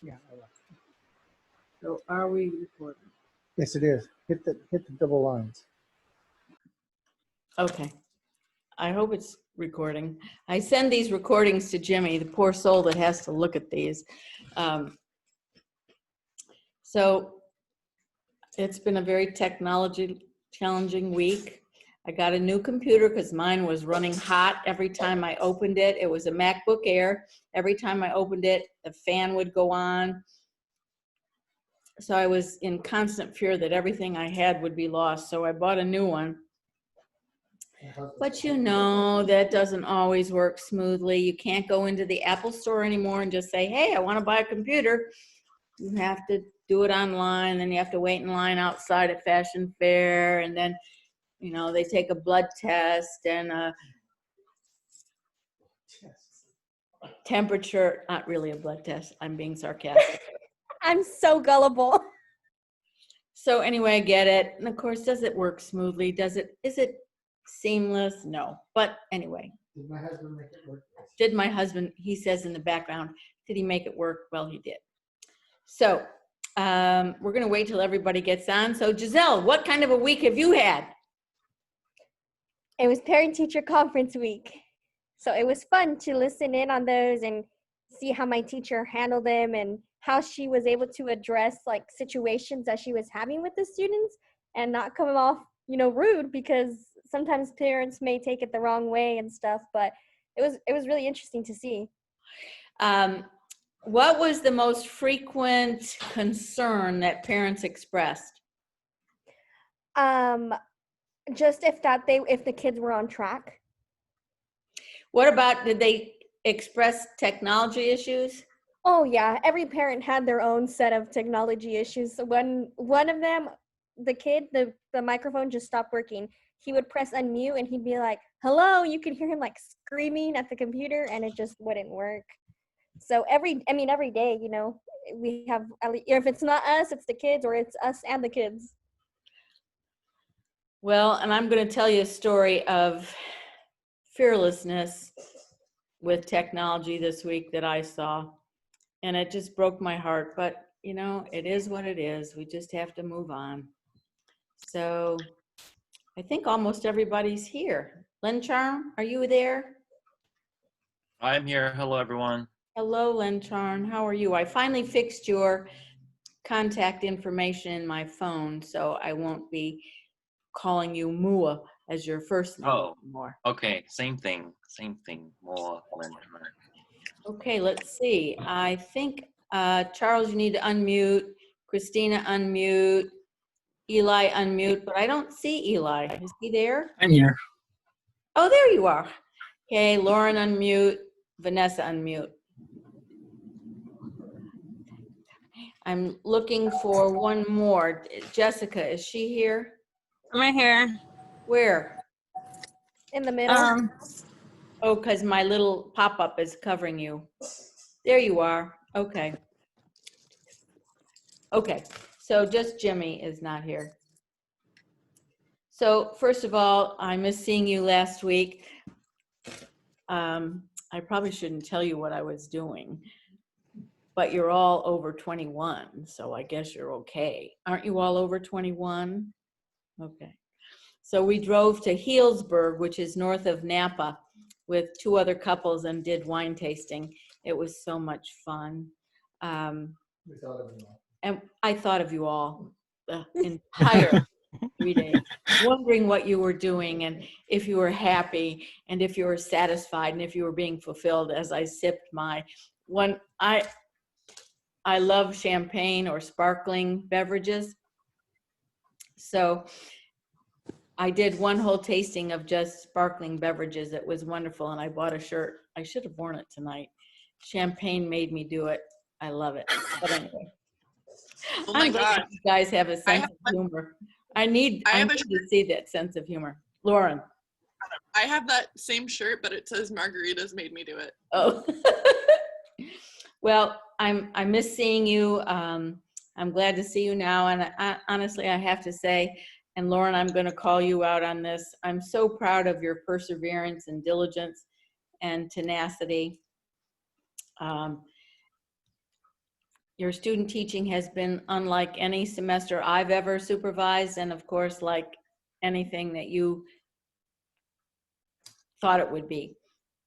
Yeah. I will. So are we recording? Yes, it is. Hit the double lines. Okay. I hope it's recording. I send these recordings to Jimmy, the poor soul that has to look at these. So it's been a very technology challenging week. I got a new computer because mine was running hot every time I opened it. It was a MacBook Air. Every time I opened it, the fan would go on. So I was in constant fear that everything I had would be lost. So I bought a new one. But you know, that doesn't always work smoothly. You can't go into the Apple store anymore and just say, hey, I want to buy a computer. You have to do it online, then you have to wait in line outside at Fashion Fair, and then, you know, they take a blood test and a temperature, not really a blood test, I'm being sarcastic. I'm so gullible. So anyway, I get it. And of course, does it work smoothly? Is it seamless? No. But anyway. Did my husband make it work? Did my husband, he says in the background, did he make it work? Well, he did. So we're going to wait till everybody gets on. So Giselle, what kind of a week have you had? It was parent-teacher conference week. So it was fun to listen in on those and see how my teacher handled them and how she was able to address like situations that she was having with the students and not come off, you know, rude, because sometimes parents may take it the wrong way and stuff, but it was really interesting to see. What was the most frequent concern that parents expressed? Just if the kids were on track. What about, did they express technology issues? Oh yeah, every parent had their own set of technology issues. So when one of them, the kid, the microphone just stopped working. He would press unmute and he'd be like, hello, you could hear him like screaming at the computer and it just wouldn't work. So every day, you know, we have, if it's not us, it's the kids, or it's us and the kids. Well, and I'm going to tell you a story of fearlessness with technology this week that I saw, and it just broke my heart. But, you know, it is what it is. We just have to move on. So I think almost everybody's here. Len Charm, are you there? I'm here. Hello, everyone. Hello, Len Charm. How are you? I finally fixed your contact information in my phone, so I won't be calling you Mua as your first name anymore. Okay, same thing. More. Okay, let's see. I think, Charles, you need to unmute. Christina, unmute. Eli, unmute, but I don't see Eli. Is he there? I'm here. Oh, there you are. Okay, Lauren, unmute. Vanessa, unmute. I'm looking for one more. Jessica, is she here? I'm right here. Where? In the middle. Oh, because my little pop-up is covering you. There you are. Okay. Okay, so just Jimmy is not here. So first of all, I missed seeing you last week. I probably shouldn't tell you what I was doing, but you're all over 21, so I guess you're okay. Aren't you all over 21? Okay. So we drove to Healdsburg, which is north of Napa, with 2 other couples and did wine tasting. It was so much fun. We thought of it all. And I thought of you all the entire 3 days, wondering what you were doing and if you were happy and if you were satisfied and if you were being fulfilled as I sipped my one. I love champagne or sparkling beverages. So I did one whole tasting of just sparkling beverages. It was wonderful. And I bought a shirt. I should have worn it tonight. Champagne made me do it. I love it. But anyway. Oh my God. You guys have a sense of humor. I need to see that sense of humor. Lauren. I have that same shirt, but it says margaritas made me do it. Oh. Well, I miss seeing you. I'm glad to see you now. And honestly, I have to say, and Lauren, I'm going to call you out on this. I'm so proud of your perseverance and diligence and tenacity. your student teaching has been unlike any semester I've ever supervised, and of course, like anything that you thought it would be.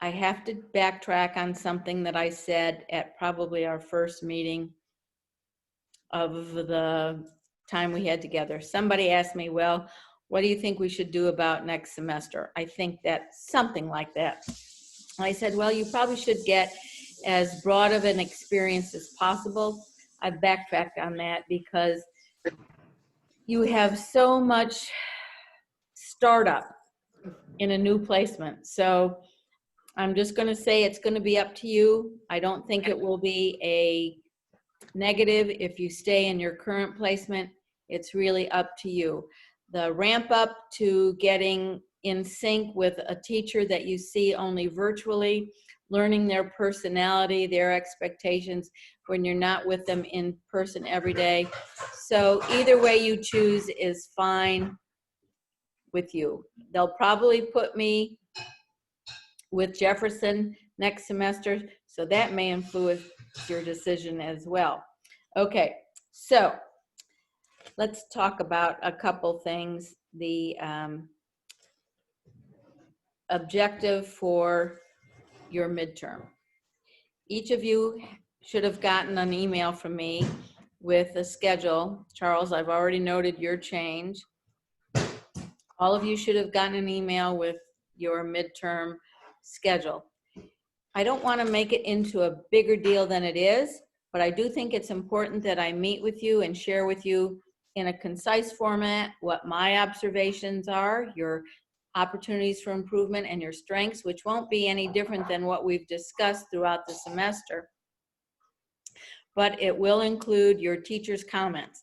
I have to backtrack on something that I said at probably our first meeting of the time we had together. Somebody asked me, well, what do you think we should do about next semester? I think that something like that. I said, well, you probably should get as broad of an experience as possible. I've backtracked on that because you have so much startup in a new placement. So I'm just going to say it's going to be up to you. I don't think it will be a negative if you stay in your current placement. It's really up to you. The ramp up to getting in sync with a teacher that you see only virtually, learning their personality, their expectations when you're not with them in person every day. So either way you choose is fine with you. They'll probably put me with Jefferson next semester, so that may influence your decision as well. Okay, so let's talk about a couple things. The objective for your midterm. Each of you should have gotten an email from me with a schedule. Charles, I've already noted your change. All of you should have gotten an email with your midterm schedule. I don't want to make it into a bigger deal than it is, but I do think it's important that I meet with you and share with you in a concise format what my observations are, your opportunities for improvement, and your strengths, which won't be any different than what we've discussed throughout the semester. But it will include your teacher's comments.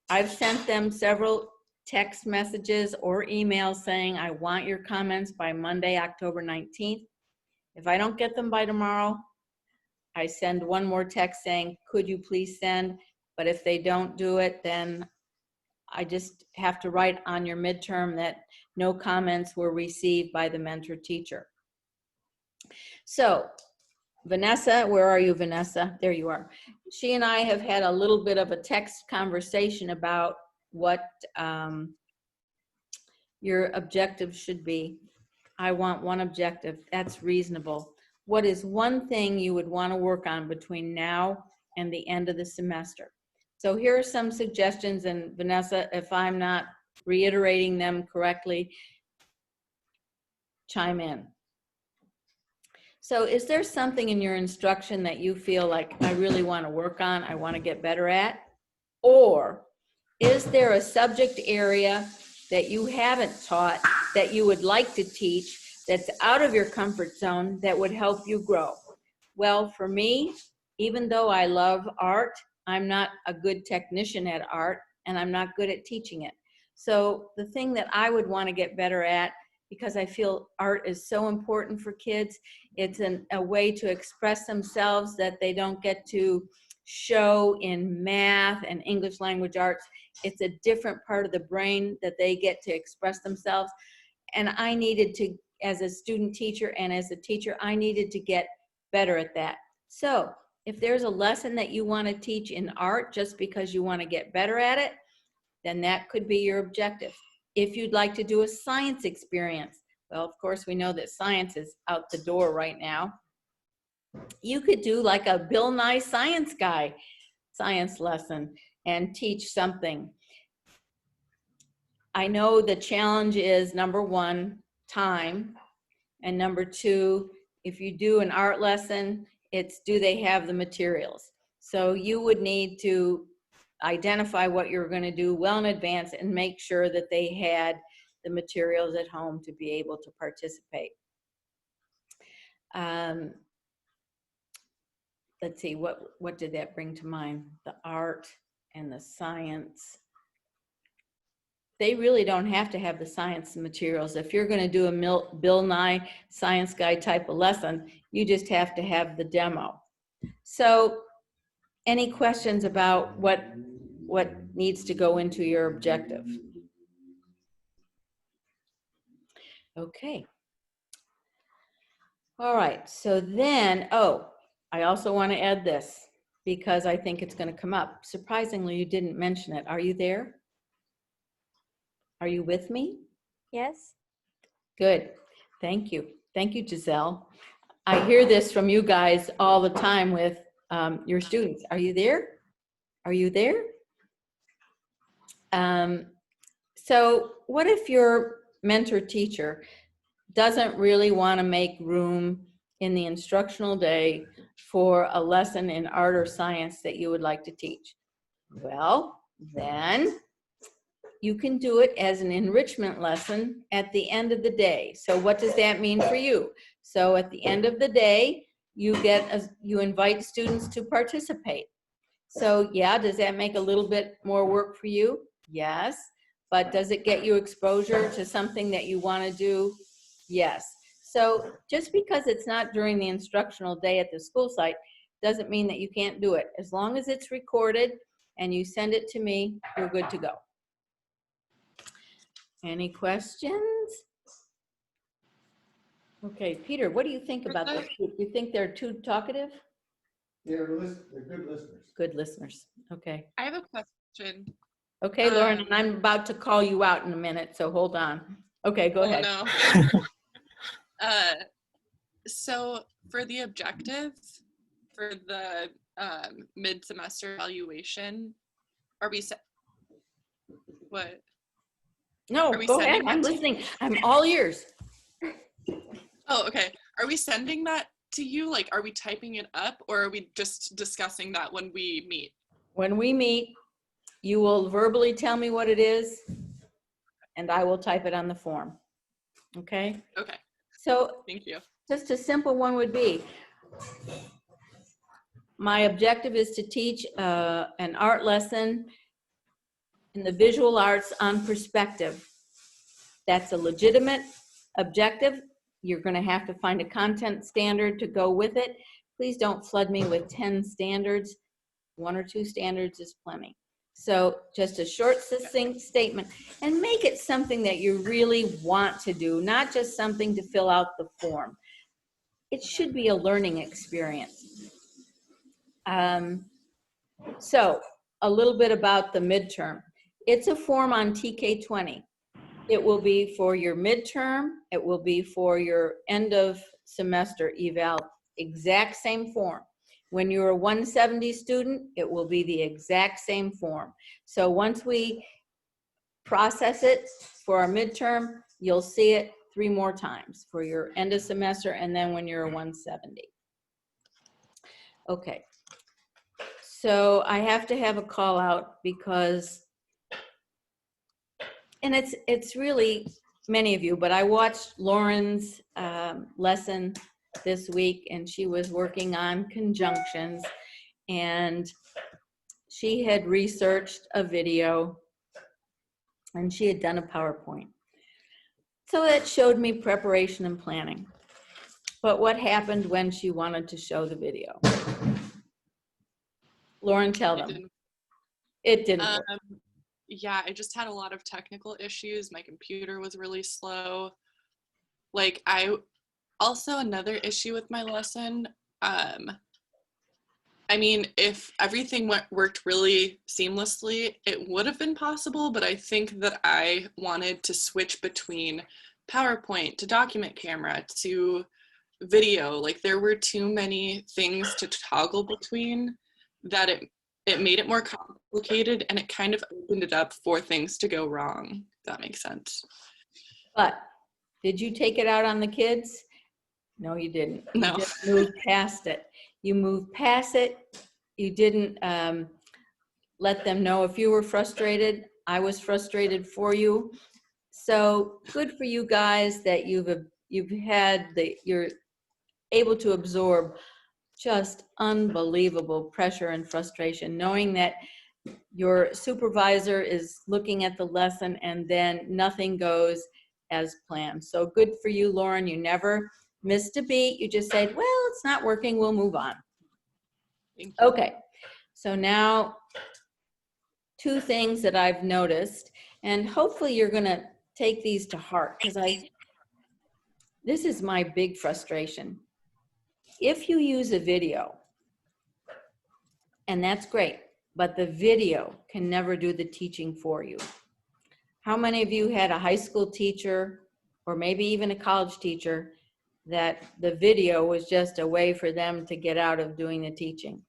I've sent them several text messages or emails saying, I want your comments by Monday, October 19th. If I don't get them by tomorrow, I send one more text saying, could you please send? But if they don't do it, then I just have to write on your midterm that no comments were received by the mentor teacher. So Vanessa, where are you, Vanessa? There you are. She and I have had a little bit of a text conversation about what your objective should be. I want one objective. That's reasonable. What is one thing you would want to work on between now and the end of the semester? So here are some suggestions, and Vanessa, if I'm not reiterating them correctly, chime in. So is there something in your instruction that you feel like I really want to work on, I want to get better at? Or is there a subject area that you haven't taught that you would like to teach that's out of your comfort zone that would help you grow? Well, for me, even though I love art, I'm not a good technician at art, and I'm not good at teaching it. So the thing that I would want to get better at, because I feel art is so important for kids, it's a way to express themselves that they don't get to show in math and English language arts. It's a different part of the brain that they get to express themselves. And I needed to, as a student teacher and as a teacher, I needed to get better at that. So if there's a lesson that you want to teach in art just because you want to get better at it, then that could be your objective. If you'd like to do a science experience, well, of course, we know that science is out the door right now. You could do like a Bill Nye Science Guy science lesson and teach something. I know the challenge is, number one, time, and number two, if you do an art lesson, it's do they have the materials? So you would need to identify what you're going to do well in advance and make sure that they had the materials at home to be able to participate. Let's see, what did that bring to mind? The art and the science. They really don't have to have the science materials. If you're going to do a Bill Nye Science Guy type of lesson, you just have to have the demo. So any questions about what needs to go into your objective? Okay. All right, so then, oh, I also want to add this. because I think it's going to come up. Surprisingly, you didn't mention it. Are you there? Are you with me? Yes. Good. Thank you. Thank you, Giselle. I hear this from you guys all the time with your students. Are you there? Are you there? So what if your mentor teacher doesn't really want to make room in the instructional day for a lesson in art or science that you would like to teach? Well, then you can do it as an enrichment lesson at the end of the day. So what does that mean for you? So at the end of the day, you invite students to participate. So yeah, does that make a little bit more work for you? Yes. But does it get you exposure to something that you want to do? Yes. So just because it's not during the instructional day at the school site doesn't mean that you can't do it. As long as it's recorded and you send it to me, you're good to go. Any questions? Okay, Peter, what do you think about this? Do you think they're too talkative? They're good listeners. Good listeners. Okay. I have a question. Okay, Lauren, and I'm about to call you out in a minute, so hold on. Okay, go ahead. No. So for the objective for the mid-semester evaluation, are we what? No, Are we go ahead. sending I'm that to- listening. I'm all ears. Oh, okay. Are we sending that to you? Like, are we typing it up, or are we just discussing that when we meet? When we meet, you will verbally tell me what it is, and I will type it on the form. Okay? Okay, So thank you. just a simple one would be, my objective is to teach an art lesson in the visual arts on perspective. That's a legitimate objective. You're going to have to find a content standard to go with it. Please don't flood me with 10 standards. 1 or 2 standards is plenty. So just a short, succinct statement, and make it something that you really want to do, not just something to fill out the form. It should be a learning experience. So a little bit about the midterm. It's a form on TK20. It will be for your midterm. It will be for your end of semester eval, exact same form. When you're a 170 student, it will be the exact same form. So once we process it for our midterm, you'll see it 3 more times for your end of semester and then when you're a 170. Okay. So I have to have a call out because, and it's really many of you, but I watched Lauren's lesson this week, and she was working on conjunctions, and she had researched a video, and she had done a PowerPoint. So that showed me preparation and planning. But what happened when she wanted to show the video? Lauren, tell them. It didn't work. Yeah, I just had a lot of technical issues. My computer was really slow. Like, also another issue with my lesson, I mean, if everything worked really seamlessly, it would have been possible, but I think that I wanted to switch between PowerPoint to document camera to video. Like, there were too many things to toggle between that it made it more complicated, and it kind of opened it up for things to go wrong, if that makes sense. But did you take it out on the kids? No, you didn't. No. You just moved past it. You moved past it. You didn't let them know if you were frustrated. I was frustrated for you. So good for you guys that you're able to absorb just unbelievable pressure and frustration, knowing that your supervisor is looking at the lesson and then nothing goes as planned. So good for you, Lauren. You never missed a beat. You just said, well, it's not working. We'll move on. Thank you. Okay. So now 2 things that I've noticed, and hopefully you're going to take these to heart, because this is my big frustration. If you use a video, And that's great, but the video can never do the teaching for you. How many of you had a high school teacher or maybe even a college teacher that the video was just a way for them to get out of doing the teaching?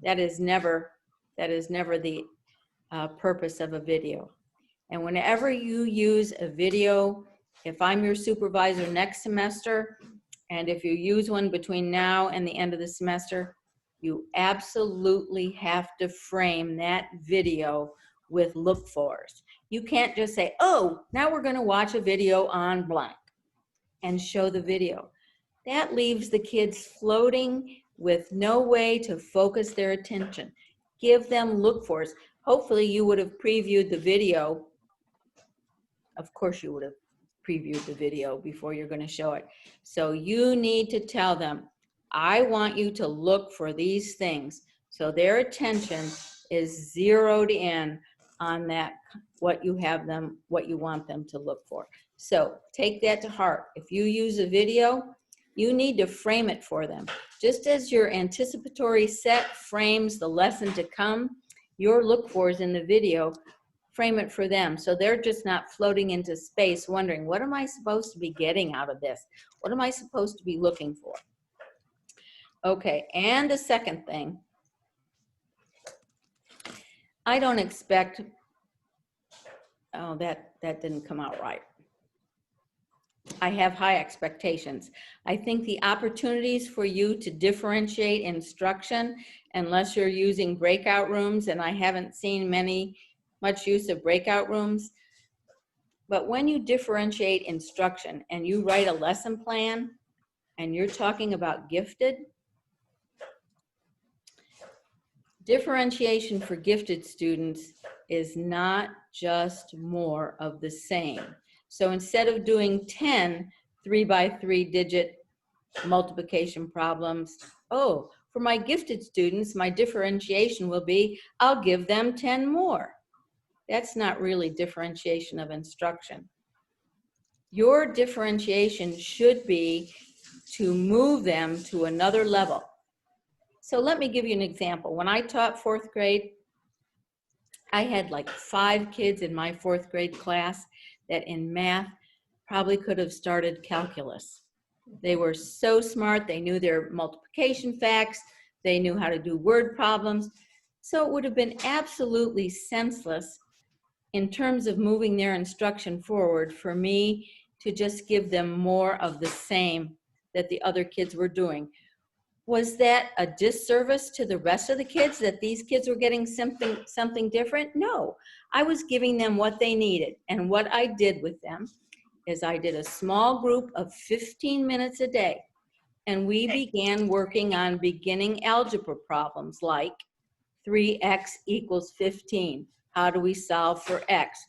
That is never the purpose of a video. And whenever you use a video, if I'm your supervisor next semester, and if you use one between now and the end of the semester, you absolutely have to frame that video with look-fors. You can't just say, oh, now we're going to watch a video on blank and show the video. That leaves the kids floating with no way to focus their attention. Give them look-fors. Hopefully you would have previewed the video. Of course you would have previewed the video before you're going to show it. So you need to tell them, I want you to look for these things. So their attention is zeroed in on that, what you want them to look for. So take that to heart. If you use a video, you need to frame it for them. Just as your anticipatory set frames the lesson to come, your look-fors in the video frame it for them. So they're just not floating into space wondering, what am I supposed to be getting out of this? What am I supposed to be looking for? Okay, and the second thing, I don't expect, oh, that didn't come out right. I have high expectations. I think the opportunities for you to differentiate instruction, unless you're using breakout rooms, and I haven't seen much use of breakout rooms, but when you differentiate instruction and you write a lesson plan and you're talking about gifted, differentiation for gifted students is not just more of the same. So instead of doing 10 3-by-3 digit multiplication problems, oh, for my gifted students, my differentiation will be, I'll give them 10 more. That's not really differentiation of instruction. Your differentiation should be to move them to another level. So let me give you an example. When I taught 4th grade, I had like 5 kids in my 4th grade class that in math probably could have started calculus. They were so smart, they knew their multiplication facts, they knew how to do word problems. So it would have been absolutely senseless in terms of moving their instruction forward for me to just give them more of the same that the other kids were doing. Was that a disservice to the rest of the kids that these kids were getting something different? No, I was giving them what they needed. And what I did with them is I did a small group of 15 minutes a day. And we began working on beginning algebra problems like 3x equals 15. How do we solve for x?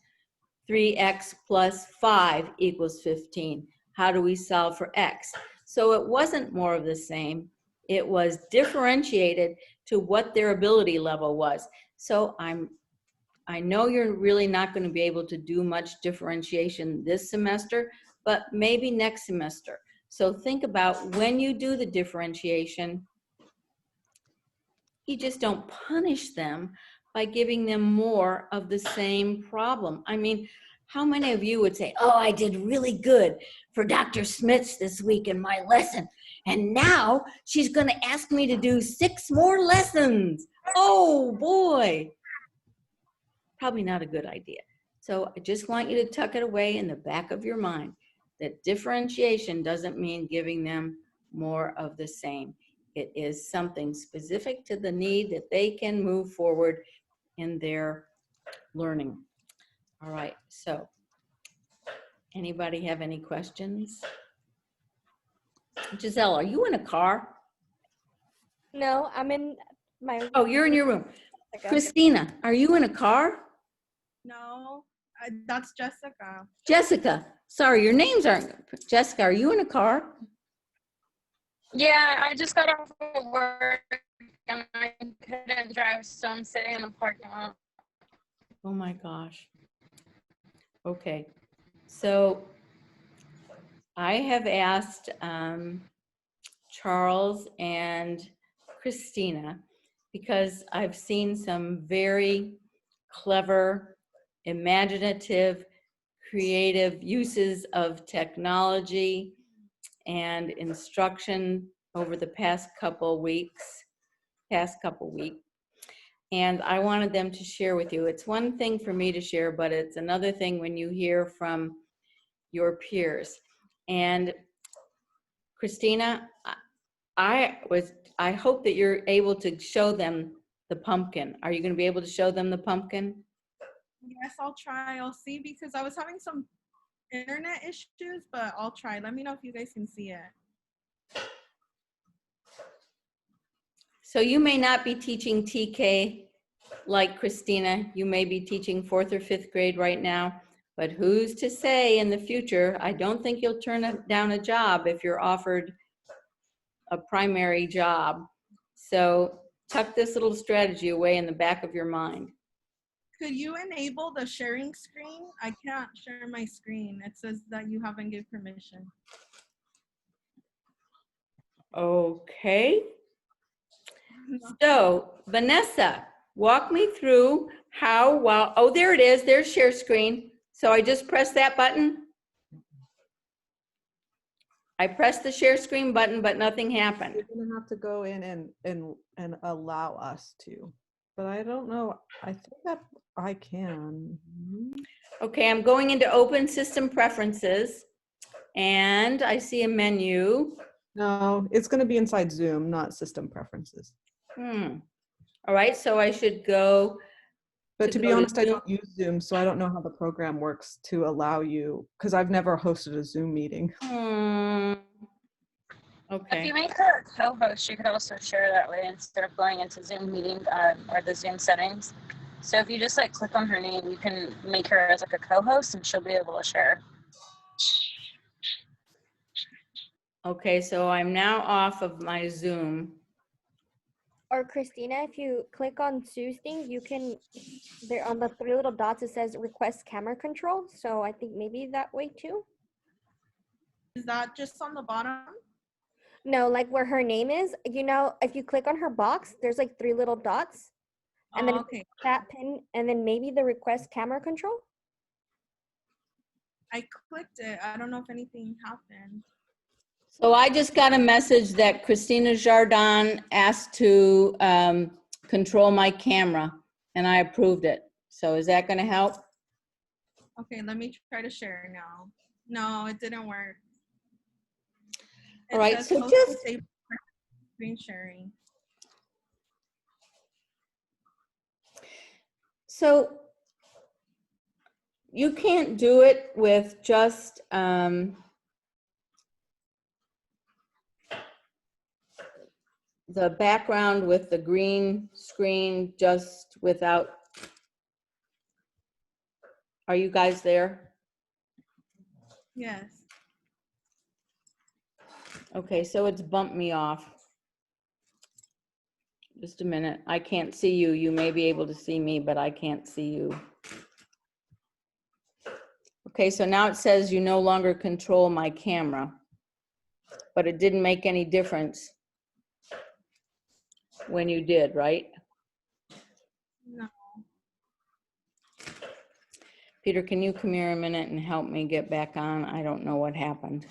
3x plus 5 equals 15. How do we solve for x? So it wasn't more of the same. It was differentiated to what their ability level was. So I know you're really not going to be able to do much differentiation this semester, but maybe next semester. So think about when you do the differentiation, you just don't punish them by giving them more of the same problem. I mean, how many of you would say, oh, I did really good for Dr. Smits this week in my lesson, and now she's going to ask me to do 6 more lessons. Oh, boy. Probably not a good idea. So I just want you to tuck it away in the back of your mind that differentiation doesn't mean giving them more of the same. It is something specific to the need that they can move forward in their learning. All right, so anybody have any questions? Giselle, are you in a car? No, I'm in my. Oh, you're in your room. Okay. Christina, are you in a car? No, that's Jessica. Jessica, sorry, your names aren't. Jessica, are you in a car? Yeah, I just got off of work and I couldn't drive, so I'm sitting in the parking lot. Oh my gosh. Okay, so I have asked Charles and Christina, because I've seen some very clever, imaginative, creative uses of technology and instruction over the past couple weeks. And I wanted them to share with you. It's one thing for me to share, but it's another thing when you hear from your peers. And Christina, I hope that you're able to show them the pumpkin. Are you going to be able to show them the pumpkin? Yes, I'll try. I'll see because I was having some internet issues, but I'll try. Let me know if you guys can see it. So you may not be teaching TK like Christina. You may be teaching 4th or 5th grade right now, but who's to say in the future? I don't think you'll turn down a job if you're offered a primary job. So tuck this little strategy away in the back of your mind. Could you enable the sharing screen? I can't share my screen. It says that you haven't given permission. Okay. So Vanessa, walk me through how, oh, there it is. There's share screen. So I just press that button. I pressed the share screen button, but nothing happened. You're gonna have to go in and allow us to. But I don't know. I think that I can. Okay, I'm going into open system preferences and I see a menu. No, it's gonna be inside Zoom, not system preferences. All right, so I should go. But to be go to honest, I Zoom? don't use Zoom, so I don't know how the program works to allow you, because I've never hosted a Zoom meeting. If Okay, you make her a co-host, you could also share that way instead of going into Zoom meeting or the Zoom settings. So if you just like click on her name, you can make her as like a co-host and she'll be able to share. okay, so I'm now off of my Zoom. Or Christina, if you click on Sue's thing, you can, there on the 3 little dots, it says request camera control. So I think maybe that way too. Is that just on the bottom? No, like where her name is, you know, if you click on her box, there's like 3 little dots. And then Oh, okay. that pin, and then maybe the request camera control. I clicked it. I don't know if anything happened. So I just got a message that Christina Jardin asked to control my camera and I approved it. So is that gonna help? Okay, let me try to share now. No, it didn't work. All right, says so host just- disabled screen sharing. So you can't do it with just the background with the green screen, just without. Are you guys there? Yes. Okay, so it's bumped me off. Just a minute. I can't see you. You may be able to see me, but I can't see you. Okay, so now it says you no longer control my camera, but it didn't make any difference when you did, right? No. Peter, can you come here a minute and help me get back on? I don't know what happened.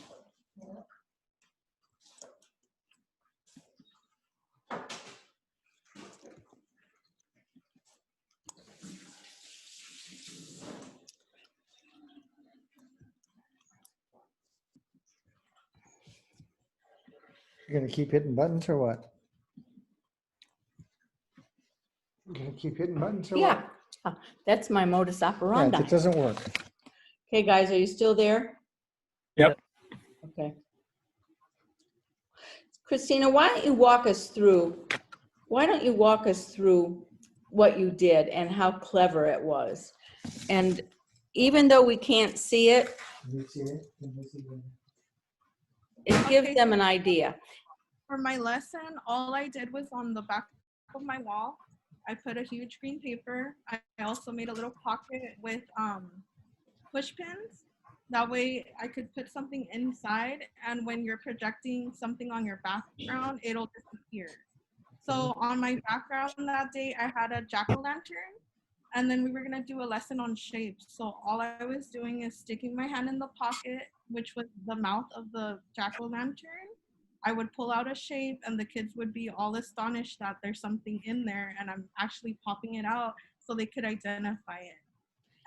You're gonna keep hitting buttons or what? You're gonna keep hitting buttons or Yeah, what? that's my modus Yeah, operandi. it doesn't work. Okay, guys, are you still there? Yep. Okay. Christina, why don't you walk us through what you did and how clever it was? And even though we can't see it, Can you see it? Can you see it? it gives Okay. them an idea. For my lesson, all I did was on the back of my wall, I put a huge green paper. I also made a little pocket with push pins. That way I could put something inside, and when you're projecting something on your background, it'll disappear. So on my background that day, I had a jack-o'-lantern, and then we were gonna do a lesson on shapes. So all I was doing is sticking my hand in the pocket, which was the mouth of the jack-o'-lantern. I would pull out a shape, and the kids would be all astonished that there's something in there, and I'm actually popping it out so they could identify it.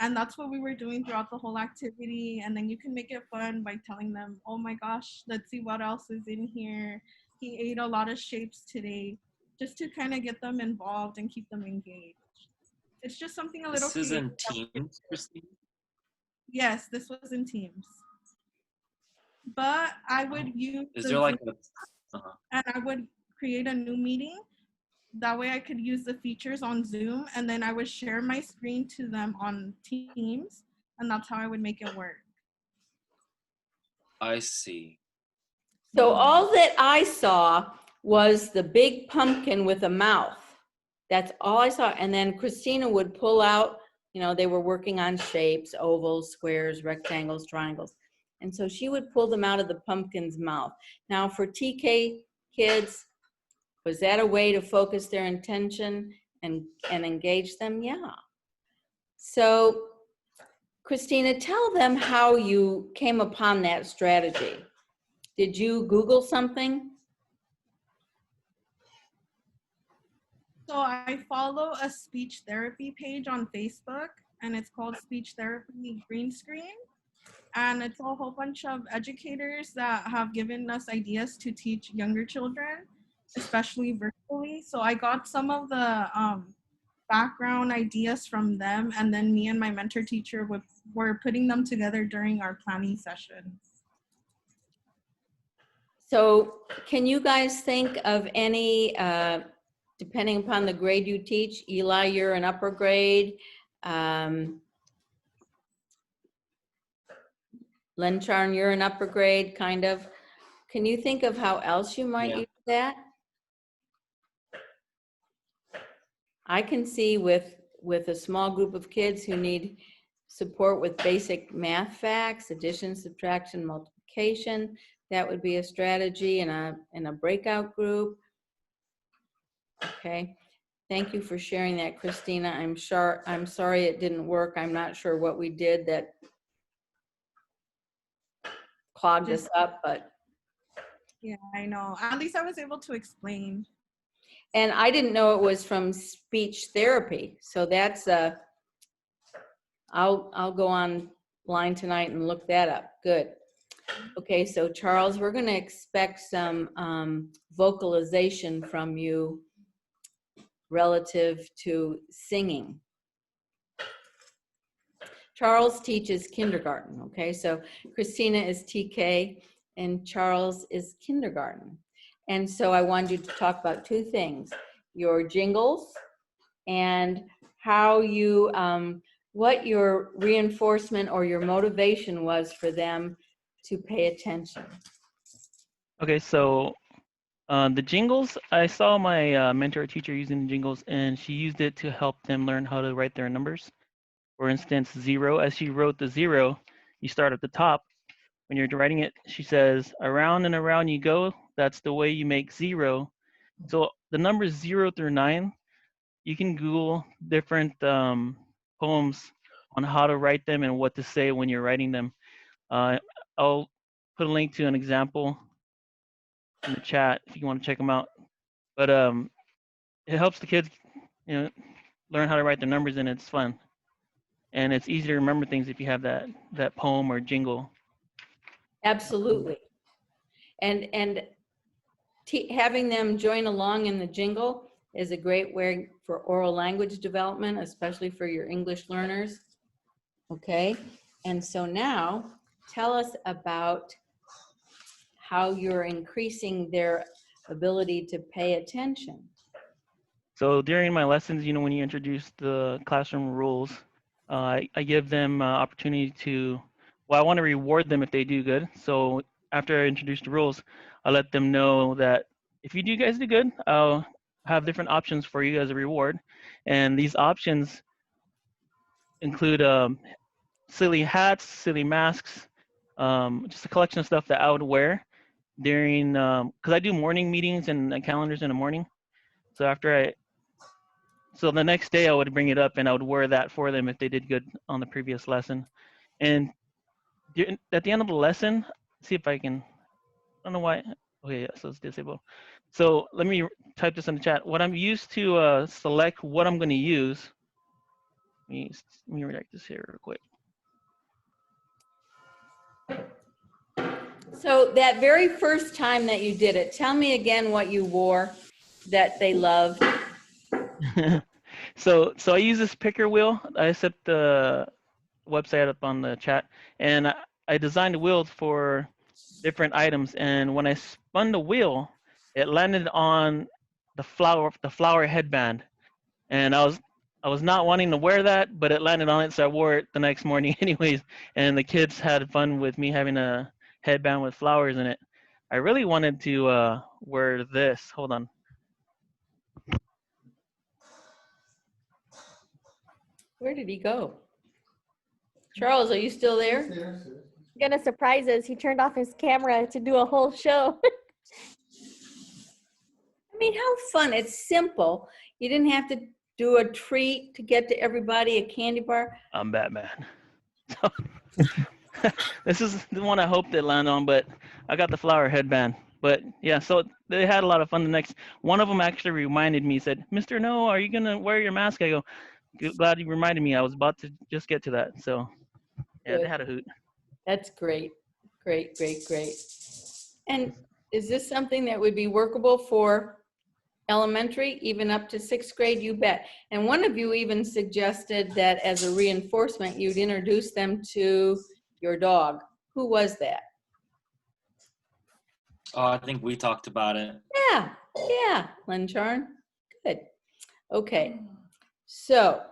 And that's what we were doing throughout the whole activity. And then you can make it fun by telling them, oh my gosh, let's see what else is in here. He ate a lot of shapes today, just to kind of get them involved and keep them engaged. It's just something a little This is in creative. Teams, Christine? Yes, this was in Teams. But I would use Is the there like Zoom, a, and I would create a new meeting. That way I could use the features on Zoom, and then I would share my screen to them on Teams, and that's how I would make it work. I see. So all that I saw was the big pumpkin with a mouth. That's all I saw. And then Christina would pull out, you know, they were working on shapes, ovals, squares, rectangles, triangles. And so she would pull them out of the pumpkin's mouth. Now for TK kids, was that a way to focus their attention and engage them? Yeah. So Christina, tell them how you came upon that strategy. Did you Google something? So I follow a speech therapy page on Facebook, and it's called Speech Therapy Green Screen. And it's a whole bunch of educators that have given us ideas to teach younger children, especially virtually. So I got some of the background ideas from them, and then me and my mentor teacher were putting them together during our planning sessions. So can you guys think of any, depending upon the grade you teach, Eli, you're an upper grade. Lencharn, you're an upper grade, kind of. Can you think of how else you might Yeah. use that? I can see with a small group of kids who need support with basic math facts, addition, subtraction, multiplication. That would be a strategy in a breakout group. Okay, thank you for sharing that, Christina. I'm sorry it didn't work. I'm not sure what we did that clogged us up, but. Yeah, I know. At least I was able to explain. And I didn't know it was from speech therapy. So that's I'll go online tonight and look that up. Good. Okay, so Charles, we're going to expect some vocalization from you relative to singing. Charles teaches kindergarten, okay? So Christina is TK and Charles is kindergarten. And so I wanted you to talk about two things, your jingles and how you, what your reinforcement or your motivation was for them to pay attention. Okay, so the jingles, I saw my mentor teacher using the jingles, and she used it to help them learn how to write their numbers. For instance, 0, as she wrote the 0, you start at the top. When you're writing it, she says, around and around you go. That's the way you make 0. So the numbers 0 through 9, you can Google different poems on how to write them and what to say when you're writing them. I'll put a link to an example in the chat if you want to check them out. But it helps the kids, learn how to write their numbers, and it's fun. And it's easy to remember things if you have that poem or jingle. Absolutely. And having them join along in the jingle is a great way for oral language development, especially for your English learners. Okay, and so now tell us about how you're increasing their ability to pay attention. So during my lessons, when you introduce the classroom rules, I give them opportunity to, I want to reward them if they do good. So after I introduce the rules, I let them know that if you guys do good, I'll have different options for you as a reward. And these options include silly hats, silly masks, just a collection of stuff that I would wear during, because I do morning meetings and calendars in the morning. So so the next day I would bring it up and I would wear that for them if they did good on the previous lesson. And at the end of the lesson, see if I can, I don't know why. Okay, yeah, so it's disabled. So let me type this in the chat. What I'm used to select what I'm going to use. Let me write this here real quick. So that very first time that you did it, tell me again what you wore that they loved. So I use this picker wheel. I set the website up on the chat, and I designed a wheel for different items. And when I spun the wheel, it landed on the flower headband, and I was not wanting to wear that, but it landed on it, so I wore it the next morning anyways. And the kids had fun with me having a headband with flowers in it. I really wanted to wear this. Hold on. Where did he go? Charles, are you still there? Gonna surprise us. He turned off his camera to do a whole show. I mean, how fun. It's simple. You didn't have to do a treat to get to everybody, a candy bar. I'm Batman. This is the one I hoped it landed on, but I got the flower headband. But yeah, so they had a lot of fun. One of them actually reminded me, said, "Mr. No, are you gonna wear your mask?" I go, "Glad you reminded me. I was about to just get to that." So yeah, Good. they had a hoot. That's great. Great, great, great. And is this something that would be workable for elementary, even up to 6th grade? You bet. And one of you even suggested that as a reinforcement, you'd introduce them to your dog. Who was that? Oh, I think we talked about it. Yeah, Lynn Charn. Good. Okay. So,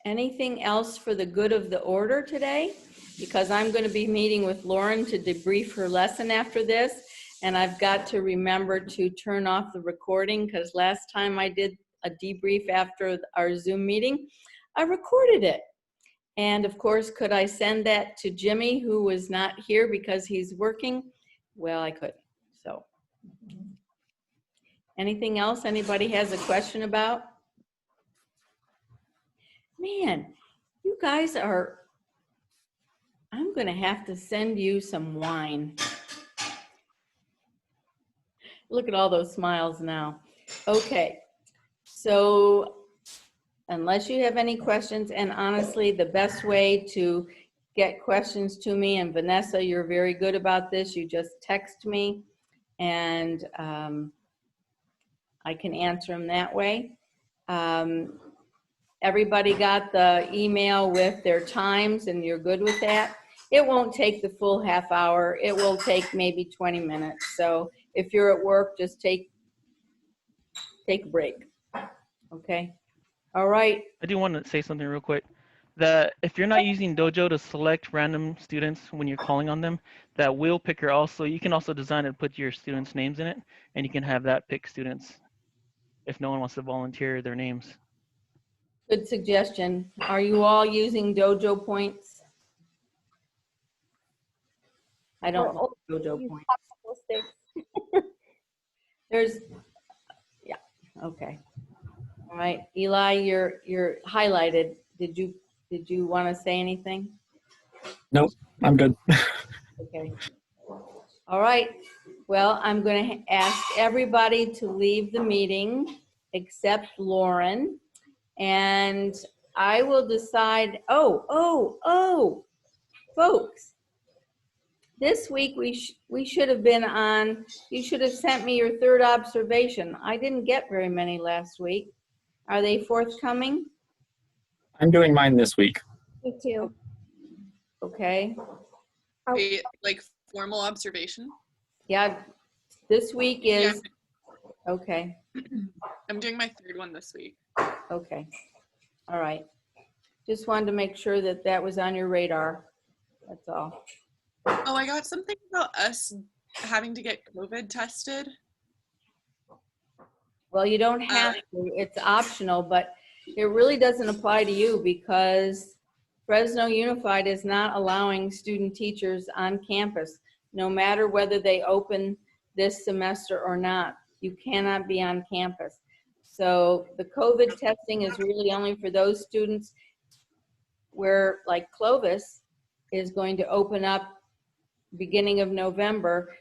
anything else for the good of the order today? Because I'm going to be meeting with Lauren to debrief her lesson after this. And I've got to remember to turn off the recording, because last time I did a debrief after our Zoom meeting, I recorded it. And of course, could I send that to Jimmy, who was not here because he's working? Well, I couldn't. So, anything else anybody has a question about? Man, you guys are, I'm going to have to send you some wine. Look at all those smiles now. Okay, so unless you have any questions, and honestly, the best way to get questions to me, and Vanessa, you're very good about this, you just text me and I can answer them that way. Everybody got the email with their times and you're good with that? It won't take the full half hour. It will take maybe 20 minutes. So if you're at work, just take a break. Okay. All right. I do want to say something real quick. That if you're not using Dojo to select random students when you're calling on them, that wheel picker also, you can also design it and put your students' names in it, and you can have that pick students if no one wants to volunteer their names. Good suggestion. Are you all using Dojo points? I don't know Dojo points. There's, yeah, okay. All right, Eli, you're highlighted. Did you want to say anything? Nope, I'm good. Okay. All right. Well, I'm going to ask everybody to leave the meeting except Lauren, and I will decide. Folks, this week we should have been on. You should have sent me your third observation. I didn't get very many last week. Are they forthcoming? I'm doing mine this week. Me too. Okay. A, like formal observation. Yeah, this week is, okay, I'm doing my third one this week. okay. All right. Just wanted to make sure that that was on your radar. That's all. Oh, I got something about us having to get COVID tested. Well, you don't have to, it's optional, but it really doesn't apply to you because Fresno Unified is not allowing student teachers on campus, no matter whether they open this semester or not. you cannot be on campus. So the COVID testing is really only for those students where, like Clovis is going to open up beginning of November.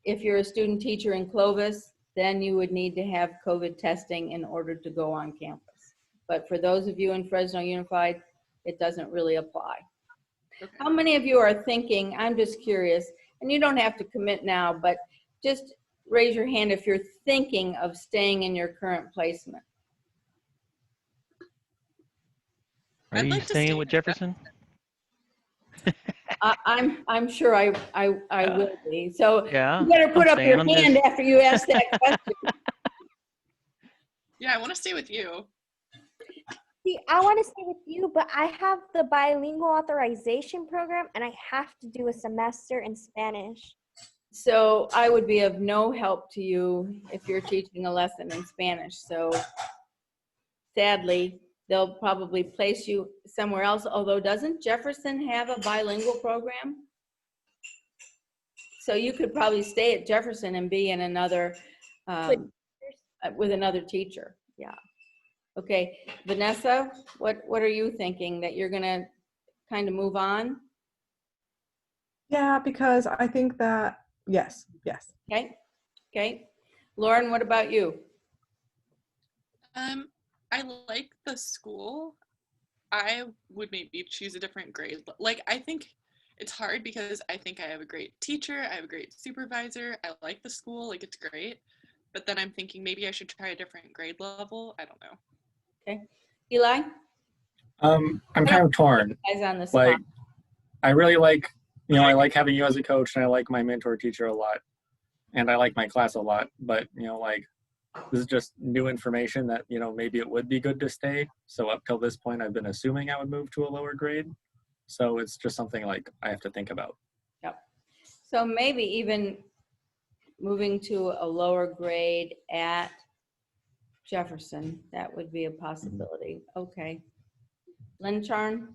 If you're a student teacher in Clovis, then you would need to have COVID testing in order to go on campus. But for those of you in Fresno Unified, it doesn't really apply. Okay. How many of you are thinking, I'm just curious, and you don't have to commit now, but just raise your hand if you're thinking of staying in your current placement. Are I'd you like to staying stay with with Jefferson? I'm sure I will be. So Yeah. you better put I'm up your staying. I'm hand just- after you ask that question. Yeah, I want to stay with you. See, I want to stay with you, but I have the bilingual authorization program and I have to do a semester in Spanish. So I would be of no help to you if you're teaching a lesson in Spanish. So sadly, they'll probably place you somewhere else. Although doesn't Jefferson have a bilingual program? So you could probably stay at Jefferson and be in another, with another teacher. Yeah. Okay, Vanessa, what are you thinking? That you're gonna kind of move on? Yeah, because I think that, yes. Okay, okay. Lauren, what about you? I like the school. I would maybe choose a different grade. Like, I think it's hard because I think I have a great teacher, I have a great supervisor, I like the school, like it's great. But then I'm thinking maybe I should try a different grade level. I don't know. Okay, Eli? I'm kind of torn. Guys on the spot. Like, I really like, I like having you as a coach, and I like my mentor teacher a lot, and I like my class a lot. But like, this is just new information that maybe it would be good to stay. So up till this point, I've been assuming I would move to a lower grade. So it's just something like I have to think about. Yep. So maybe even moving to a lower grade at Jefferson, that would be a possibility. Okay. Lynn Charn,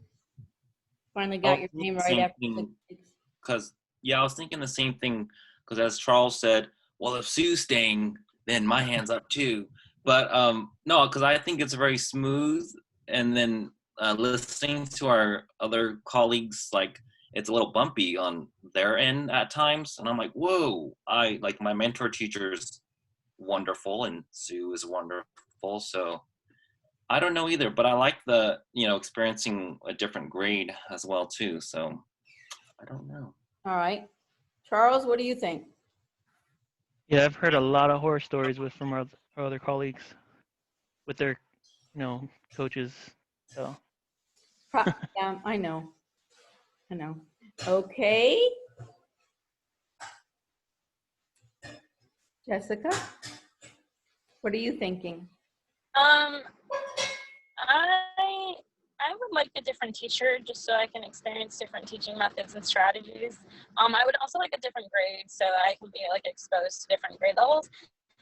finally got your name right after 6 weeks. Because, yeah, I was thinking the same thing. Because as Charles said, well, if Sue's staying, then my hand's up too. But no, because I think it's very smooth. And then listening to our other colleagues, like, it's a little bumpy on their end at times. And I'm like, whoa, I like my mentor teacher's wonderful and Sue is wonderful. So I don't know either, but I like the, experiencing a different grade as well too. So I don't know. All right. Charles, what do you think? Yeah, I've heard a lot of horror stories from our other colleagues with their, coaches. So Yeah, I know. Okay. Jessica, what are you thinking? I would like a different teacher just so I can experience different teaching methods and strategies. I would also like a different grade so that I can be like exposed to different grade levels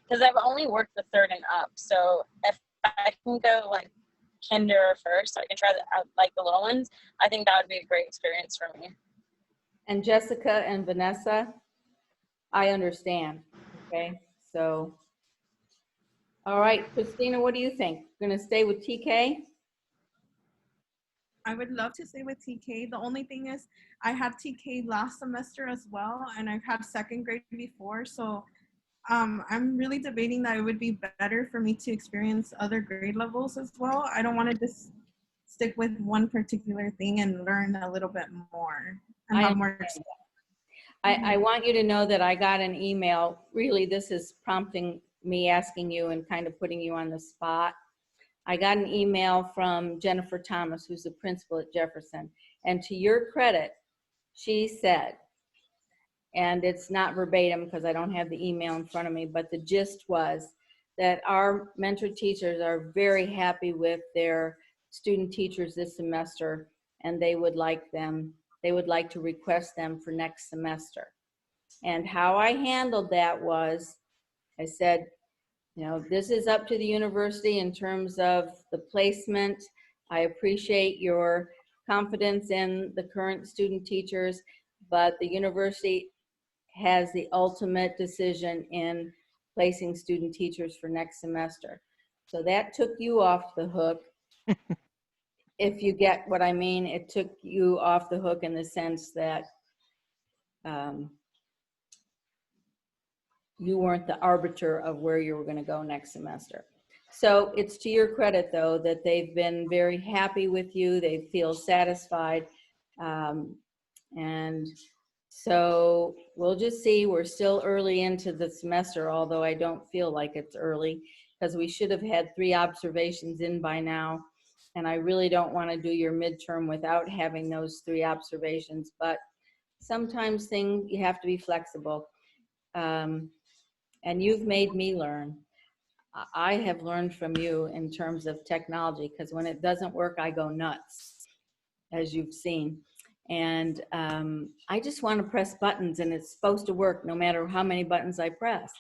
because I've only worked the third and up. So if I can go like kinder or first, so I can try the little ones, I think that would be a great experience for me. And Jessica and Vanessa, I understand. Okay, so, all right, Christina, what do you think? Gonna stay with TK? I would love to stay with TK. The only thing is I had TK last semester as well, and I've had second grade before. So I'm really debating that it would be better for me to experience other grade levels as well. I don't want to just stick with one particular thing and learn a little bit more and have more experience. I want you to know that I got an email. Really, this is prompting me asking you and kind of putting you on the spot. I got an email from Jennifer Thomas, who's the principal at Jefferson. And to your credit, she said, and it's not verbatim because I don't have the email in front of me, but the gist was that our mentor teachers are very happy with their student teachers this semester, and they would like to request them for next semester. And how I handled that was, I said, this is up to the university in terms of the placement. I appreciate your confidence in the current student teachers, but the university has the ultimate decision in replacing student teachers for next semester. So that took you off the hook. If you get what I mean, it took you off the hook in the sense that you weren't the arbiter of where you were going to go next semester. So it's to your credit, though, that they've been very happy with you. They feel satisfied. And so we'll just see. We're still early into the semester, although I don't feel like it's early, because we should have had 3 observations in by now. And I really don't want to do your midterm without having those 3 observations. But sometimes you have to be flexible. And you've made me learn. I have learned from you in terms of technology, because when it doesn't work, I go nuts, as you've seen. And I just want to press buttons, and it's supposed to work no matter how many buttons I press.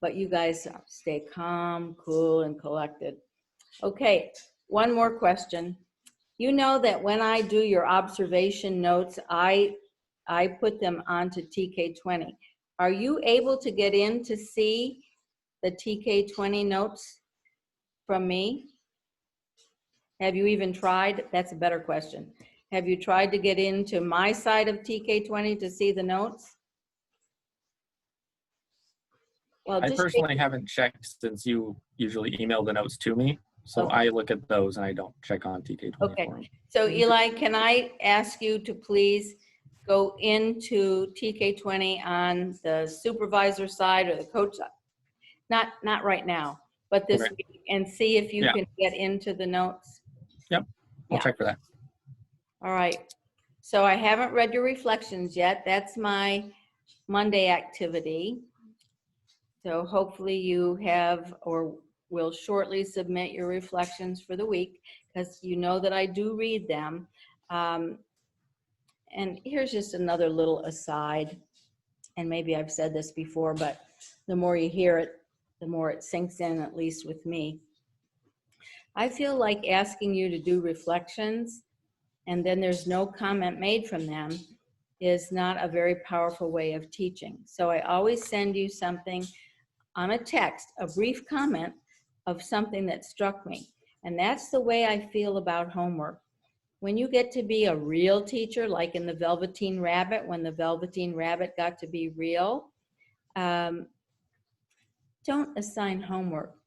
But you guys stay calm, cool, and collected. Okay, one more question. You know that when I do your observation notes, I put them onto TK20. Are you able to get in to see the TK20 notes from me? Have you even tried? That's a better question. Have you tried to get into my side of TK20 to see the notes? Well, I just personally haven't checked since you usually email the notes to me. So Okay. I look at those and I don't check on TK20 Okay. for 'em. So Eli, can I ask you to please go into TK20 on the supervisor side or the coach side? Not right now, but this Okay. week, and see if you Yeah. can get into the notes. Yep, I'll Yeah. check for that. All right. So I haven't read your reflections yet. That's my Monday activity. So hopefully you have or will shortly submit your reflections for the week, because you know that I do read them. And here's just another little aside, and maybe I've said this before, but the more you hear it, the more it sinks in, at least with me. I feel like asking you to do reflections and then there's no comment made from them is not a very powerful way of teaching. So I always send you something on a text, a brief comment of something that struck me. And that's the way I feel about homework. When you get to be a real teacher, like in the Velveteen Rabbit, when the Velveteen Rabbit got to be real, don't assign homework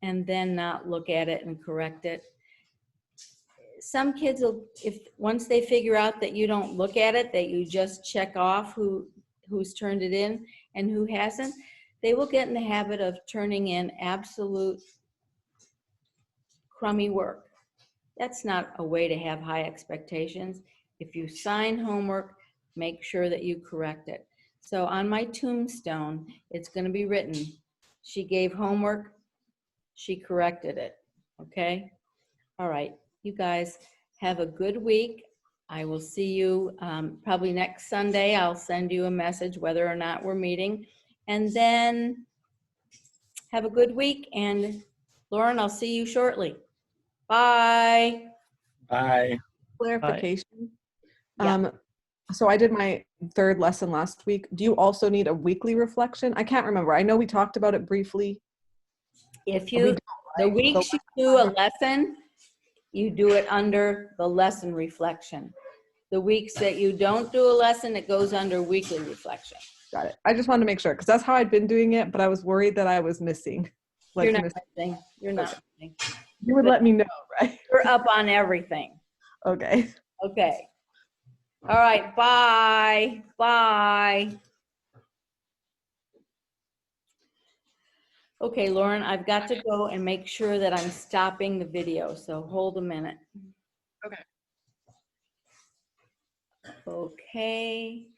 and then not look at it and correct it. Some kids will, once they figure out that you don't look at it, that you just check off who's turned it in and who hasn't, they will get in the habit of turning in absolute crummy work. That's not a way to have high expectations. If you sign homework, make sure that you correct it. So on my tombstone, it's going to be written, she gave homework, she corrected it. Okay? All right. You guys have a good week. I will see you probably next Sunday. I'll send you a message whether or not we're meeting. And then have a good week. And Lauren, I'll see you shortly. Bye. Bye. Clarification. Yeah. So I did my 3rd lesson last week. Do you also need a weekly reflection? I can't remember. I know we talked about it briefly. If We you, don't, the right? weeks you do a lesson, you do it under the lesson reflection. The weeks that you don't do a lesson, it goes under weekly reflection. Got it. I just wanted to make sure because that's how I'd been doing it, but I was worried that I was missing. You're not missing. You're not missing. You would let me know, right? You're up on everything. Okay. Okay. All right. Bye. Bye. Okay, Lauren, I've got to go and make sure that I'm stopping the video. So hold a minute. Okay. Okay.